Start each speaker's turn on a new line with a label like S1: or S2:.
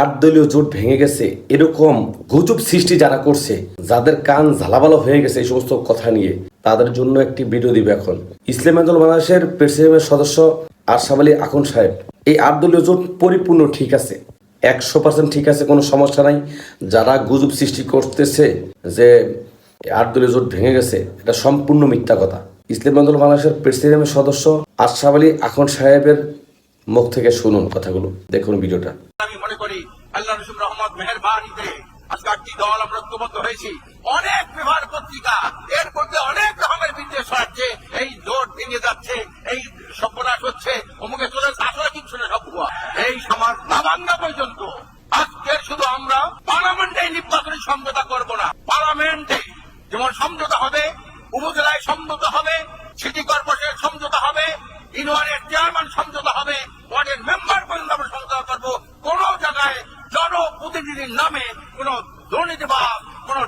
S1: 8 দলীয় জোট ভেঙে গেছে এরকম গুজব সৃষ্টি যারা করছে, যাদের কান ঝালাবালো হয়ে গেছে এই সমস্ত কথা নিয়ে, তাদের জন্য একটি ভিডিও দিব এখন। ইসলামী আন্দোলন বাংলাদেশের প্রেসিডিয়ামের সদস্য আশরাফ আলী আখুন সাহেব, এই 8 দলীয় জোট পরিপূর্ণ ঠিক আছে, 100% ঠিক আছে, কোনো সমস্যা নাই। যারা গুজব সৃষ্টি করতেছে যে 8 দলীয় জোট ভেঙে গেছে, এটা সম্পূর্ণ মিথ্যা কথা। ইসলামী আন্দোলন বাংলাদেশের প্রেসিডিয়ামের সদস্য আশরাফ আলী আখুন সাহেবের মুখ থেকে শুনুন কথাগুলো, দেখুন ভিডিওটা।
S2: আমি মনে করি আল্লাহ রসুল রহমত মেহেরবানিতে আজকে 8টি দল আমরা ঐক্যবদ্ধ হয়েছি। অনেক ব্যবহার পত্রিকা এর মধ্যে অনেক রকমের বিদ্বেষ ছড়াচ্ছে, এই জোট ভেঙে যাচ্ছে, এই সর্বনাশ হচ্ছে, অমুকে চলে আসলে কিচ্ছু না, সব ভুয়া। এই সমাজ না ভাঙা পর্যন্ত আজকের শুধু আমরা পার্লামেন্টে নির্বাচনী সমঝোতা করব না, পার্লামেন্টে যেমন সমঝোতা হবে, উপজেলায় সমঝোতা হবে, সিটি কর্পোরেশনের সমঝোতা হবে, ইউনিয়নের চেয়ারম্যান সমঝোতা হবে, ওয়ার্ডের মেম্বার পর্যন্ত আমরা সমঝোতা করবো। কোন জায়গায় জনপ্রতিনিধির নামে কোন দুর্নীতি বা কোন